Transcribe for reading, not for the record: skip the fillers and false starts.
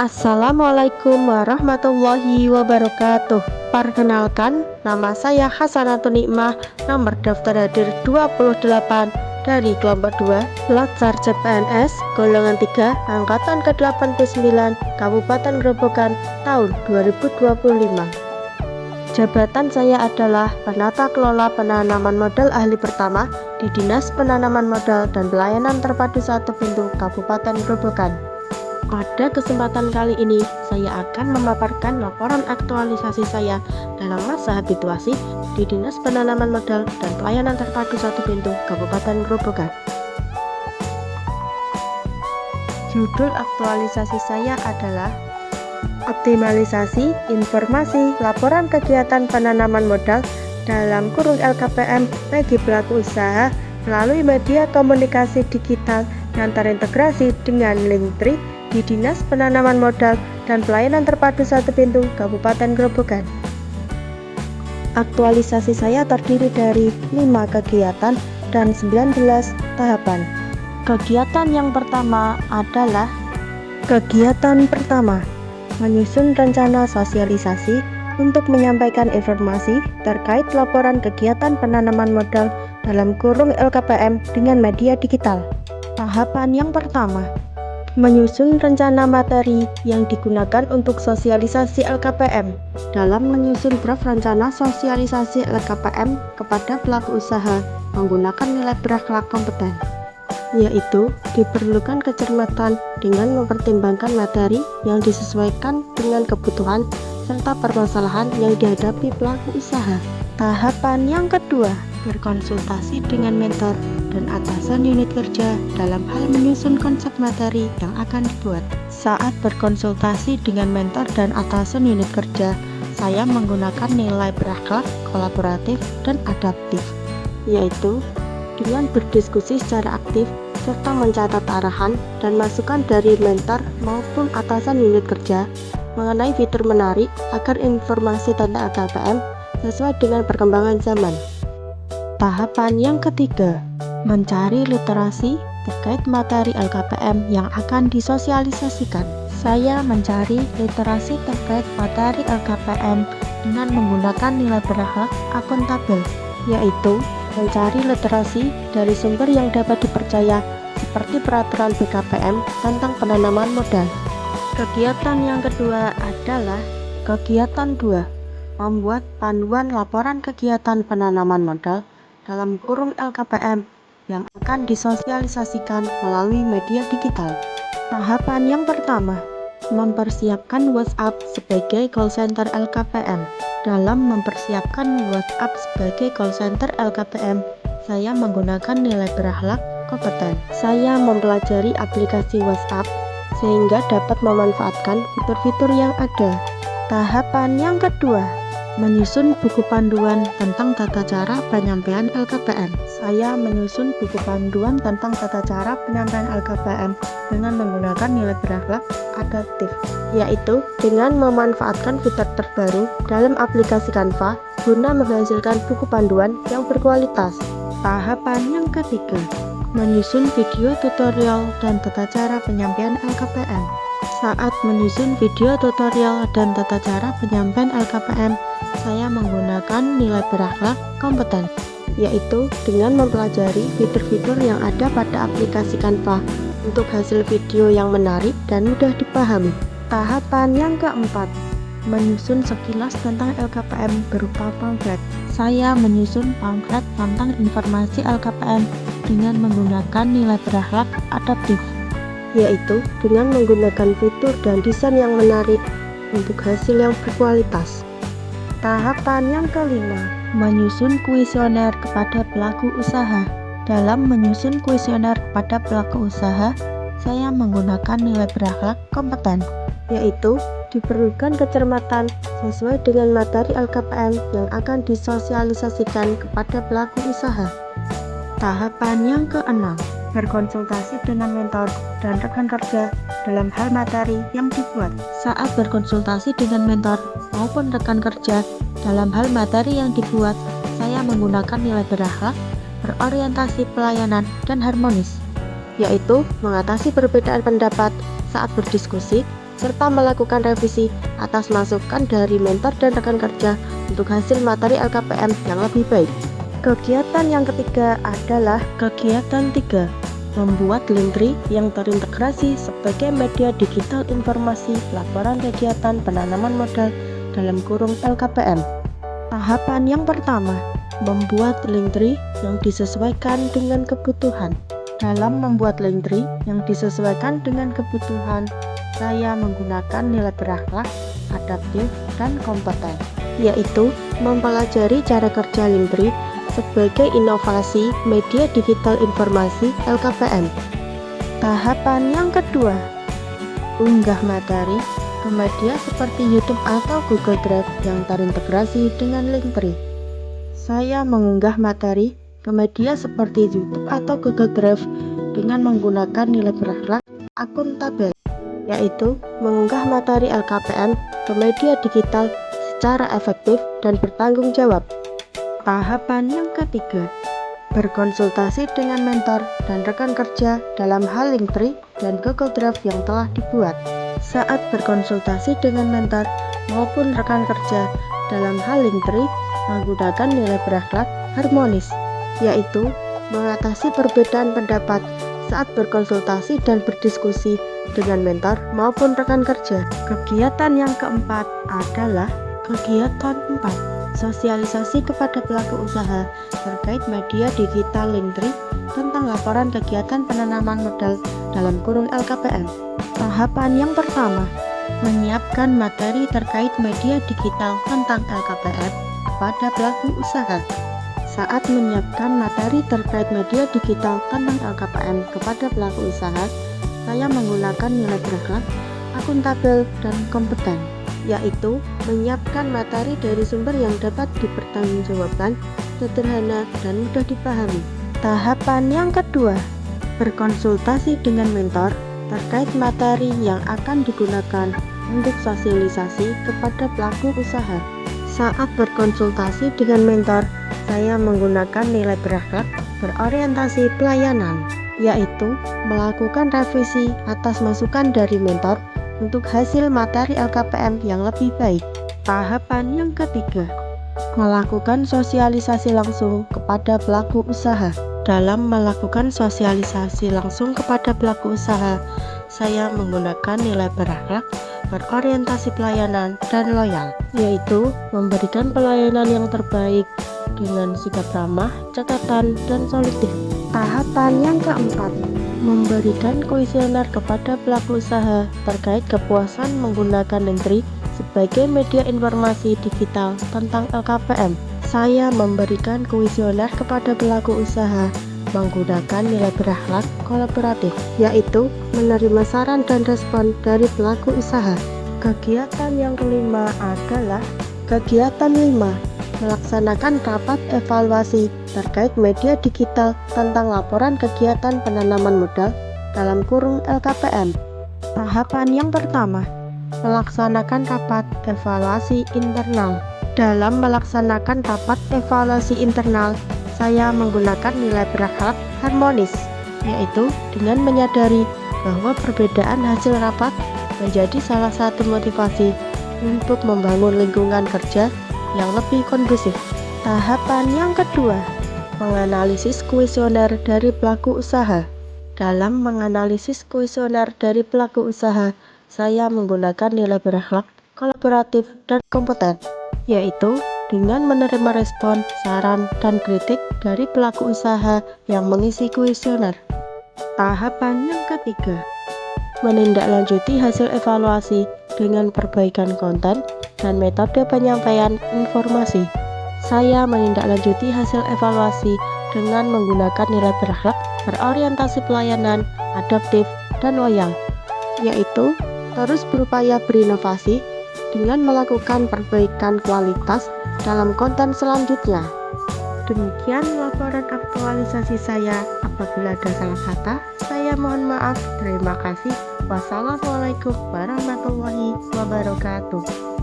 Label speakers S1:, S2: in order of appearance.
S1: Assalamualaikum warahmatullahi wabarakatuh. Perkenalkan, nama saya Hasanatun Nikmah, nomor daftar hadir 28 dari kelompok 2, Latsar CPNS, golongan 3, angkatan ke-89, Kabupaten Grobogan, tahun 2025. Jabatan saya adalah Penata Kelola Penanaman Modal Ahli Pertama di Dinas Penanaman Modal dan Pelayanan Terpadu Satu Pintu Kabupaten Grobogan. Pada kesempatan kali ini, saya akan memaparkan laporan aktualisasi saya dalam masa habituasi di Dinas Penanaman Modal dan Pelayanan Terpadu Satu Pintu Kabupaten Grobogan. Judul aktualisasi saya adalah Optimalisasi Informasi Laporan Kegiatan Penanaman Modal dalam kurung LKPM bagi pelaku usaha melalui media komunikasi digital yang terintegrasi dengan Linktree di Dinas Penanaman Modal dan Pelayanan Terpadu Satu Pintu Kabupaten Grobogan. Aktualisasi saya terdiri dari 5 kegiatan dan 19 tahapan. Kegiatan yang pertama adalah kegiatan pertama, menyusun rencana sosialisasi untuk menyampaikan informasi terkait laporan kegiatan penanaman modal dalam kurung LKPM dengan media digital. Tahapan yang pertama, menyusun rencana materi yang digunakan untuk sosialisasi LKPM. Dalam menyusun draft rencana sosialisasi LKPM kepada pelaku usaha menggunakan nilai berakhlak kompeten, yaitu diperlukan kecermatan dengan mempertimbangkan materi yang disesuaikan dengan kebutuhan serta permasalahan yang dihadapi pelaku usaha. Tahapan yang kedua, berkonsultasi dengan mentor dan atasan unit kerja dalam hal menyusun konsep materi yang akan dibuat. Saat berkonsultasi dengan mentor dan atasan unit kerja, saya menggunakan nilai berakhlak, kolaboratif, dan adaptif, yaitu dengan berdiskusi secara aktif serta mencatat arahan dan masukan dari mentor maupun atasan unit kerja mengenai fitur menarik agar informasi tentang LKPM sesuai dengan perkembangan zaman. Tahapan yang ketiga, mencari literasi terkait materi LKPM yang akan disosialisasikan. Saya mencari literasi terkait materi LKPM dengan menggunakan nilai berakhlak akuntabel, yaitu mencari literasi dari sumber yang dapat dipercaya seperti peraturan BKPM tentang penanaman modal. Kegiatan yang kedua adalah kegiatan 2, membuat panduan laporan kegiatan penanaman modal dalam kurung LKPM yang akan disosialisasikan melalui media digital. Tahapan yang pertama, mempersiapkan WhatsApp sebagai call center LKPM. Dalam mempersiapkan WhatsApp sebagai call center LKPM, saya menggunakan nilai berakhlak kompeten. Saya mempelajari aplikasi WhatsApp sehingga dapat memanfaatkan fitur-fitur yang ada. Tahapan yang kedua, menyusun buku panduan tentang tata cara penyampaian LKPM. Saya menyusun buku panduan tentang tata cara penyampaian LKPM dengan menggunakan nilai berakhlak adaptif, yaitu dengan memanfaatkan fitur terbaru dalam aplikasi Canva guna menghasilkan buku panduan yang berkualitas. Tahapan yang ketiga, menyusun video tutorial dan tata cara penyampaian LKPM. Saat menyusun video tutorial dan tata cara penyampaian LKPM, saya menggunakan nilai berakhlak kompeten, yaitu dengan mempelajari fitur-fitur yang ada pada aplikasi Canva untuk hasil video yang menarik dan mudah dipahami. Tahapan yang keempat, menyusun sekilas tentang LKPM berupa pamflet. Saya menyusun pamflet tentang informasi LKPM dengan menggunakan nilai berakhlak adaptif, yaitu dengan menggunakan fitur dan desain yang menarik untuk hasil yang berkualitas. Tahapan yang kelima, menyusun kuesioner kepada pelaku usaha. Dalam menyusun kuesioner kepada pelaku usaha, saya menggunakan nilai berakhlak kompeten, yaitu diperlukan kecermatan sesuai dengan materi LKPM yang akan disosialisasikan kepada pelaku usaha. Tahapan yang keenam, berkonsultasi dengan mentor dan rekan kerja dalam hal materi yang dibuat. Saat berkonsultasi dengan mentor maupun rekan kerja dalam hal materi yang dibuat, saya menggunakan nilai berakhlak, berorientasi pelayanan, dan harmonis, yaitu mengatasi perbedaan pendapat saat berdiskusi serta melakukan revisi atas masukan dari mentor dan rekan kerja untuk hasil materi LKPM yang lebih baik. Kegiatan yang ketiga adalah kegiatan 3, membuat Linktree yang terintegrasi sebagai media digital informasi laporan kegiatan penanaman modal dalam kurung LKPM. Tahapan yang pertama, membuat Linktree yang disesuaikan dengan kebutuhan. Dalam membuat Linktree yang disesuaikan dengan kebutuhan, saya menggunakan nilai berakhlak, adaptif, dan kompeten, yaitu mempelajari cara kerja Linktree sebagai inovasi media digital informasi LKPM. Tahapan yang kedua, unggah materi ke media seperti YouTube atau Google Drive yang terintegrasi dengan Linktree. Saya mengunggah materi ke media seperti YouTube atau Google Drive dengan menggunakan nilai berakhlak akuntabel, yaitu mengunggah materi LKPM ke media digital secara efektif dan bertanggung jawab. Tahapan yang ketiga, berkonsultasi dengan mentor dan rekan kerja dalam hal Linktree dan Google Drive yang telah dibuat. Saat berkonsultasi dengan mentor maupun rekan kerja dalam hal Linktree menggunakan nilai berakhlak harmonis, yaitu mengatasi perbedaan pendapat saat berkonsultasi dan berdiskusi dengan mentor maupun rekan kerja. Kegiatan yang keempat adalah kegiatan 4, sosialisasi kepada pelaku usaha terkait media digital Linktree tentang laporan kegiatan penanaman modal dalam kurung LKPM. Tahapan yang pertama, menyiapkan materi terkait media digital tentang LKPM kepada pelaku usaha. Saat menyiapkan materi terkait media digital tentang LKPM kepada pelaku usaha, saya menggunakan nilai berakhlak, akuntabel, dan kompeten, yaitu menyiapkan materi dari sumber yang dapat dipertanggungjawabkan, sederhana, dan mudah dipahami. Tahapan yang kedua, berkonsultasi dengan mentor terkait materi yang akan digunakan untuk sosialisasi kepada pelaku usaha. Saat berkonsultasi dengan mentor, saya menggunakan nilai berakhlak berorientasi pelayanan, yaitu melakukan revisi atas masukan dari mentor untuk hasil materi LKPM yang lebih baik. Tahapan yang ketiga, melakukan sosialisasi langsung kepada pelaku usaha. Dalam melakukan sosialisasi langsung kepada pelaku usaha, saya menggunakan nilai berakhlak berorientasi pelayanan dan loyal, yaitu memberikan pelayanan yang terbaik dengan sikap ramah, catatan, dan solutif. Tahapan yang keempat, memberikan kuesioner kepada pelaku usaha terkait kepuasan menggunakan Linktree sebagai media informasi digital tentang LKPM. Saya memberikan kuesioner kepada pelaku usaha menggunakan nilai berakhlak kolaboratif, yaitu menerima saran dan respon dari pelaku usaha. Kegiatan yang kelima adalah kegiatan 5, melaksanakan rapat evaluasi terkait media digital tentang laporan kegiatan penanaman modal dalam kurung LKPM. Tahapan yang pertama, melaksanakan rapat evaluasi internal. Dalam melaksanakan rapat evaluasi internal, saya menggunakan nilai berakhlak harmonis, yaitu dengan menyadari bahwa perbedaan hasil rapat menjadi salah satu motivasi untuk membangun lingkungan kerja yang lebih kondusif. Tahapan yang kedua, menganalisis kuesioner dari pelaku usaha. Dalam menganalisis kuesioner dari pelaku usaha, saya menggunakan nilai berakhlak kolaboratif dan kompeten, yaitu dengan menerima respon, saran, dan kritik dari pelaku usaha yang mengisi kuesioner. Tahapan yang ketiga, menindaklanjuti hasil evaluasi dengan perbaikan konten dan metode penyampaian informasi. Saya menindaklanjuti hasil evaluasi dengan menggunakan nilai berakhlak berorientasi pelayanan, adaptif, dan loyal, yaitu terus berupaya berinovasi dengan melakukan perbaikan kualitas dalam konten selanjutnya. Demikian laporan aktualisasi saya. Apabila ada salah kata, saya mohon maaf. Terima kasih. Wassalamualaikum warahmatullahi wabarakatuh.